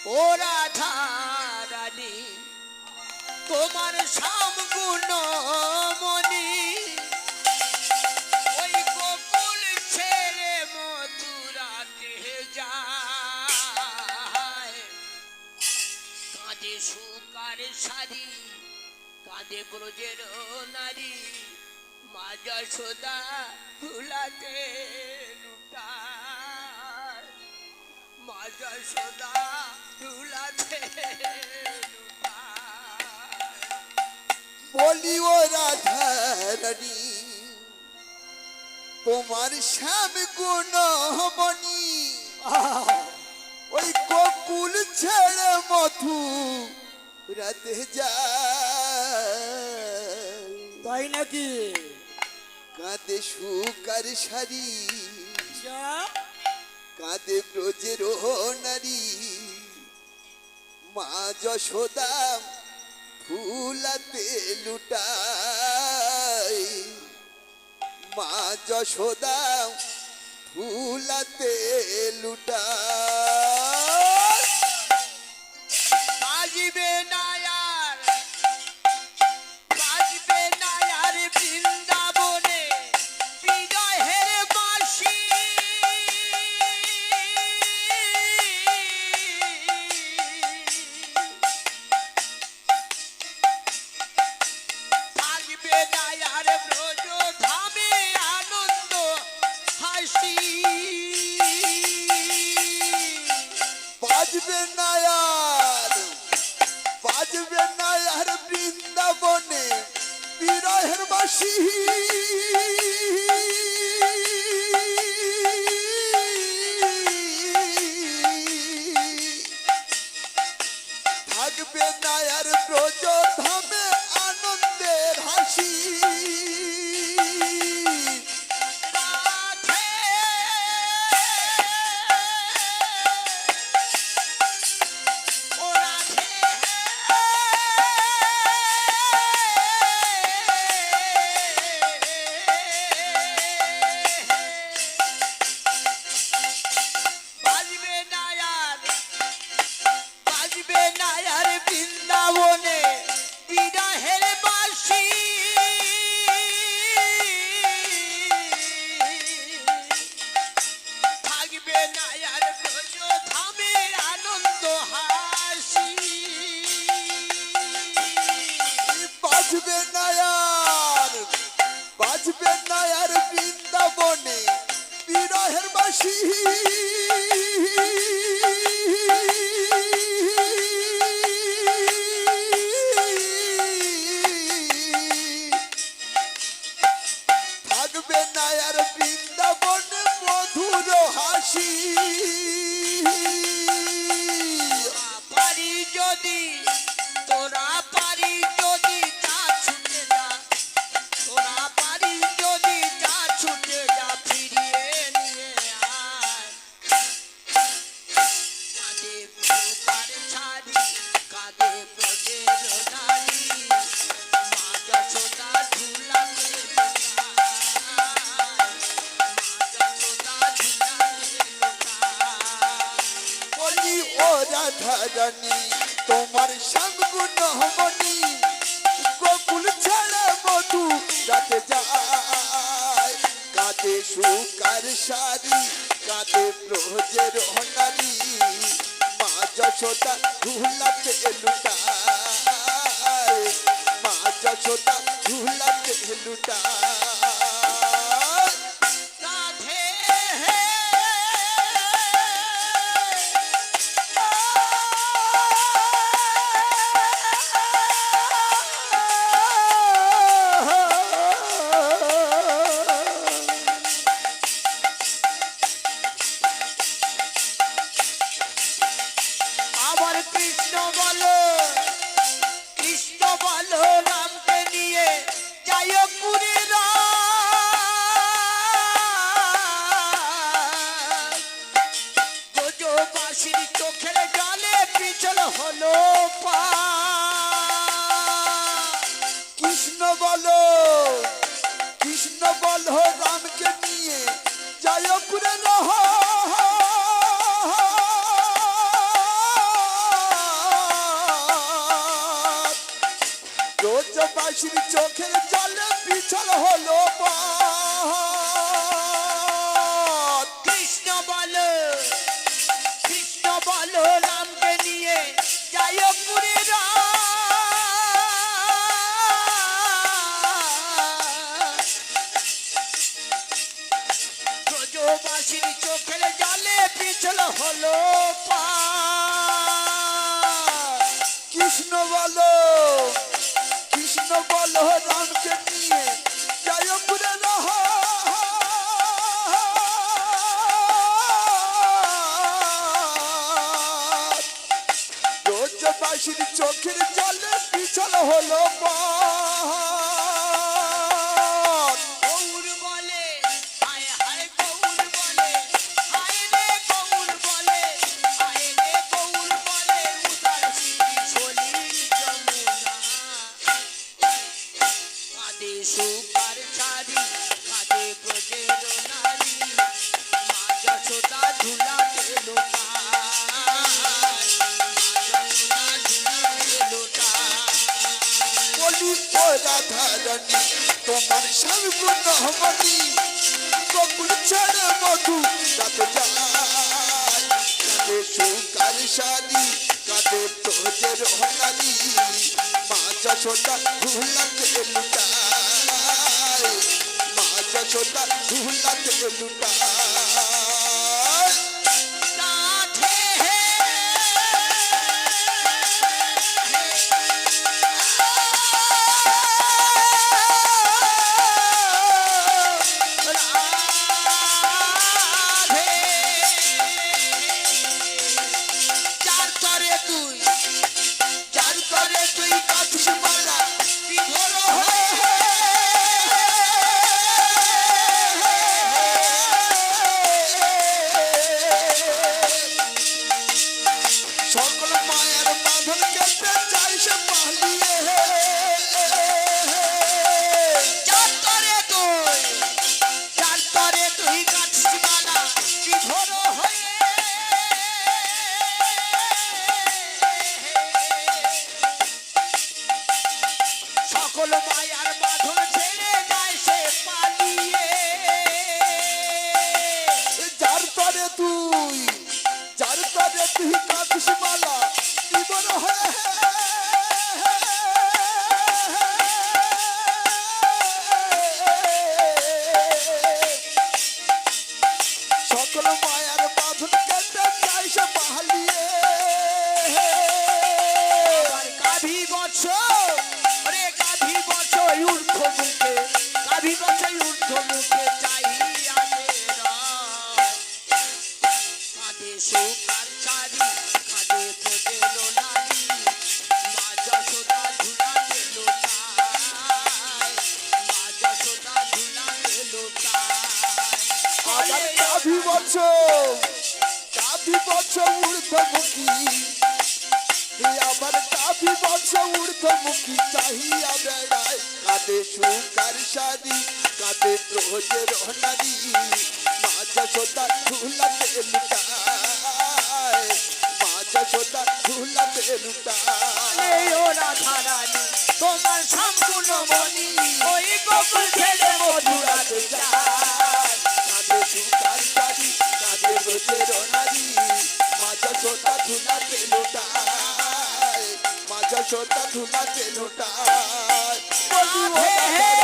ও রাধা রানী তোমার শ্যামগুণ মনি ওই গোকুল ছেড়ে মথুরাতে যায় কাঁদে সুকার সারি কাঁদে ব্রজের নারী মা যশোদা ধুলাতে লুটায় মা যশোদা ধুলাতে বলি ও রাধা রানী তোমার শ্যাম গুণ মনি ওই গোকুল ছেড়ে মথুরাতে যায় তাই নাকি? কাঁদে সুকার সারি কাঁদে ব্রজের নারী মা যশোদা ফুলাতে লুটায় মা যশোদা ফুলাতে লুটায় বাজবে না আর বাজবে না আর বৃন্দাবনে বিরহের বাঁশি বাজবে না আর ব্রজ ধামে আনন্দ হাসি বাজবে না আর বাজবে না আর বৃন্দাবনে বিরহের বাঁশি থাকবে না আর ব্রজ ধামে আনন্দের হাসি বৃন্দাবনে বিরহের বাঁশি থাকবে না আর ব্রজ ধামে আনন্দ হাসি বাজবে না আর বাজবে না আর বৃন্দাবনে বিরহের বাঁশি থাকবে না আর বৃন্দাবনে মধুর হাসি পারি যদি তোরা পারি যদি যা ছুটে যা তোরা পারি যদি যা ছুটে যা ফিরিয়ে নিয়ে আয় কাঁদে সুকার ছাড়ি কাঁদে ব্রজের নারী মা যশোদা ঝুলাতে বলি ও রাধা রানী তোমার শ্যামগুণ মনি গোকুল ছেড়ে মধু রাতে যায় কাঁদে সুকার সারি কাঁদে ব্রজের নারী মা যশোদা ঝুলাতে লুটায় মা যশোদা ঝুলাতে লুটায় রাধে আবার কৃষ্ণ বলো ব্রজবাসীর চোখের জলে পিছল হলো পথ। কৃষ্ণ বলো রামকে নিয়ে যায় পুরে ব্রজবাসীর চোখের জলে পিছল হলো কৃষ্ণ বলো রামকে নিয়ে জয়পুরে রহ। ব্রজবাসীর চোখের জলে পিছল হলো পথ। গৌর বলে হায় হায় গৌর বলে হায় রে গৌর বলে হায় রে গৌর বলে উদার স্মৃতি সলিল যমুনা কাঁদে সুপার ছাড়ি কাঁদে ব্রজের নারী মা যশোদা ঝুলাতে বলি ও রাধারানী তোমার স্বামী ব্রহ্মণী বকুল ছেড়ে মধু কাতে যায়। কাতে সুকার শাড়ি কাতে তোজের হনারি মা যশোদা ঝুলাতে লুটায়। মা যশোদা ঝুলাতে লুটায়। সকল মায়ের বাঁধন কেটে চাই সে পালিয়ে। সকল মায়ার বাঁধন ছেড়ে যায় সে পালিয়ে যার তরে তুই কাঁদিস মালা জীবন হয়ে। সকল মায়ার বাঁধন কেটে চাই সে পালিয়ে। গাভী বছ রে গাভী বছ ঊর্ধ্ব মুখে গাভী বছ ঊর্ধ্ব মুখে চাহিয়া কাঁদে সুকার ছাড়ি কাঁদে ব্রজের নারী মা যশোদা ঝুলাতে লোটায় মা যশোদা ঝুলাতে আবার লোটায় গাভী বছ ঊর্ধ্বমুখী। আবার গাভী বছ ঊর্ধ্বমুখী চাহিয়া বেড়ায়। কাঁদে সুকার শাড়ি কাঁদে ব্রজের নারী মা যশোদা ঝুলাতে লুটায়। মা যশোদা ঝুলাতে লুটায়। ও রাধারানী তোমার সম্পূর্ণ মনি ওই গোকুল ছেড়ে মধুরাতে যায় কাঁদে সুকার শাড়ি কাঁদে ব্রজের নারী মা যশোদা ঝুলাতে লুটায়। মা যশোদা ঝুলাতে লুটায়। বলি ও রাধারানী